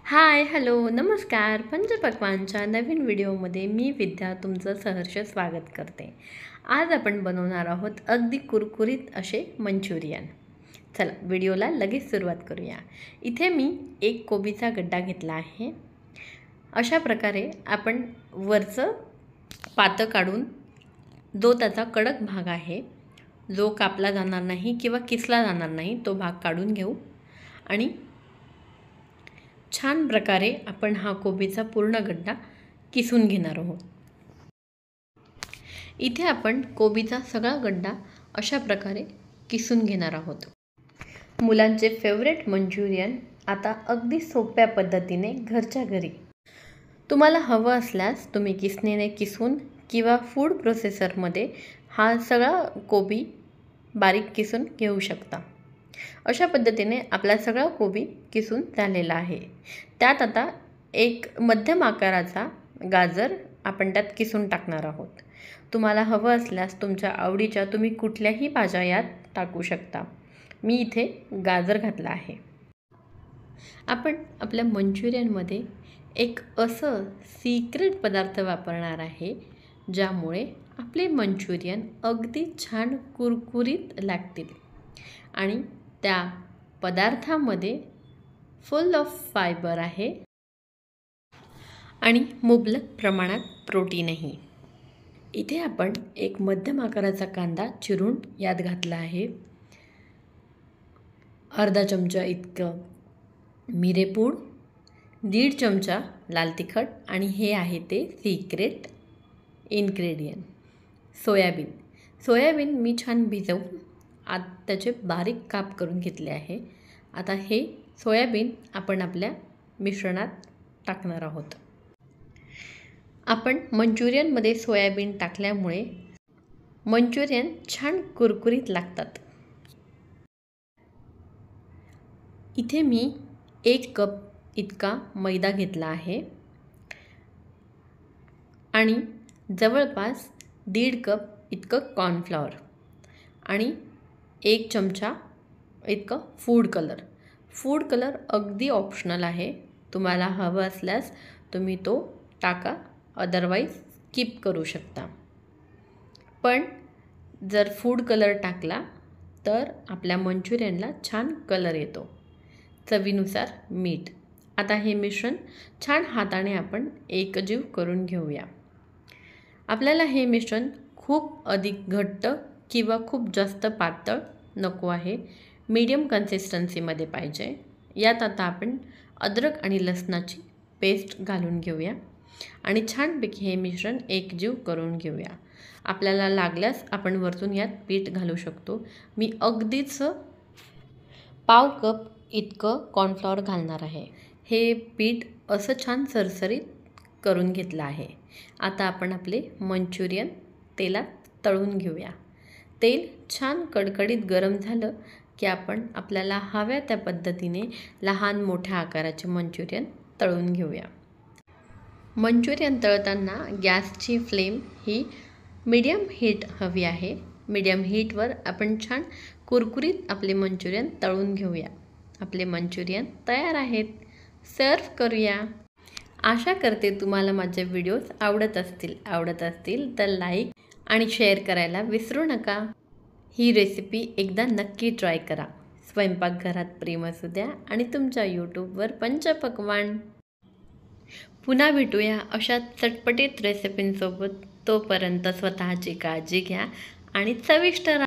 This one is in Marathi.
हाय, हॅलो, नमस्कार. पंचपक्वान्नच्या नवीन व्हिडिओमध्ये मी विद्या तुमचं सहर्ष स्वागत करते. आज आपण बनवणार आहोत अगदी कुरकुरीत असे मंचुरियन. चला व्हिडिओला लगेच सुरुवात करूया. इथे मी एक कोबीचा गड्डा घेतला आहे. अशा प्रकारे आपण वरचं पातं काढून जो त्याचा कडक भाग आहे, जो कापला जाणार नाही किंवा किसला जाणार नाही, तो भाग काढून घेऊ आणि छान प्रकारे आपण हा कोबीचा पूर्ण गड्डा किसून घेणार आहोत. इथे आपण कोबीचा सगळा गड्डा अशा प्रकारे किसून घेणार आहोत. मुलांचे फेवरेट मंचुरियन आता अगदी सोप्या पद्धतीने घरच्या घरी. तुम्हाला हवं असल्यास तुम्ही किसणीने किसून किंवा फूड प्रोसेसरमध्ये हा सगळा कोबी बारीक किसून घेऊ शकता. अशा पद्धतीने आपला सगळा कोबी किसून झालेला आहे. त्यात आता एक मध्यम आकाराचा गाजर आपण त्यात किसून टाकणार आहोत. तुम्हाला हवं असल्यास तुमच्या आवडीच्या तुम्ही कुठल्याही भाज्या यात टाकू शकता. मी इथे गाजर घातला आहे. आपण आपल्या मंचुरियनमध्ये एक असं सिक्रेट पदार्थ वापरणार आहे ज्यामुळे आपले मंचुरियन अगदी छान कुरकुरीत लागतील आणि त्या पदार्थामध्ये फुल ऑफ फायबर आहे आणि मुबलक प्रमाणात प्रोटीनही. इथे आपण एक मध्यम आकाराचा कांदा चिरून यात घातला आहे. अर्धा चमचा इतकं मिरेपूड, 1.5 चमचा लाल तिखट आणि हे आहे ते सिक्रेट इन्ग्रेडियंट सोयाबीन. सोयाबीन मी छान भिजवून आत त्याचे बारीक काप करून घेतले आहे. आता हे सोयाबीन आपण आपल्या मिश्रणात टाकणार आहोत. आपण मंचुरियनमध्ये सोयाबीन टाकल्यामुळे मंचुरियन छान कुरकुरीत लागतात. इथे मी 1 कप इतका मैदा घेतला आहे आणि जवळपास 1.5 कप इतकं कॉर्नफ्लॉवर आणि 1 चमचा इतकं फूड कलर अगदी ऑप्शनल आहे. तुम्हाला हवं असल्यास तुम्ही तो टाका, अदरवाईज स्किप करू शकता. पण जर फूड कलर टाकला तर आपल्या मंचुरियनला छान कलर येतो. चवीनुसार मीठ. आता हे मिश्रण छान हाताने आपण एकजीव करून घेऊया. आपल्याला हे मिश्रण खूप अधिक घट्ट किंवा खूप जास्त पातळ नको आहे. मीडियम कन्सिस्टन्सीमध्ये पाहिजे. यात आता आपण अद्रक आणि लसणाची पेस्ट घालून घेऊया आणि छानपैकी हे मिश्रण एकजीव करून घेऊया. आपल्याला लागल्यास आपण वरतून यात पीठ घालू शकतो. मी अगदीच पाव कप इतकं कॉर्नफ्लॉवर घालणार आहे. हे पीठ असं छान सरसरीत करून घेतलं आहे. आता आपण आपले मंचुरियन तेलात तळून घेऊया. तेल छान कडकडीत गरम झालं की आपण आपल्याला हव्या त्या पद्धतीने लहान मोठ्या आकाराचे मंचुरियन तळून घेऊया. मंचुरियन तळताना गॅसची फ्लेम ही मीडियम हीट हवी आहे. मीडियम हीटवर आपण छान कुरकुरीत आपले मंचुरियन तळून घेऊया. आपले मंचुरियन तयार आहेत. सर्व करूया. आशा करते तुम्हाला माझे व्हिडिओज आवडत असतील तर लाईक आणि शेअर करायला विसरू नका. ही रेसिपी एकदा नक्की ट्राय करा. स्वयंपाकघरात प्रेम असू द्या आणि तुमच्या यूट्यूबवर पंचपक्वान्न. पुन्हा भेटूया अशा चटपटीत रेसिपींसोबत. तोपर्यंत स्वतःची काळजी घ्या आणि चविष्ट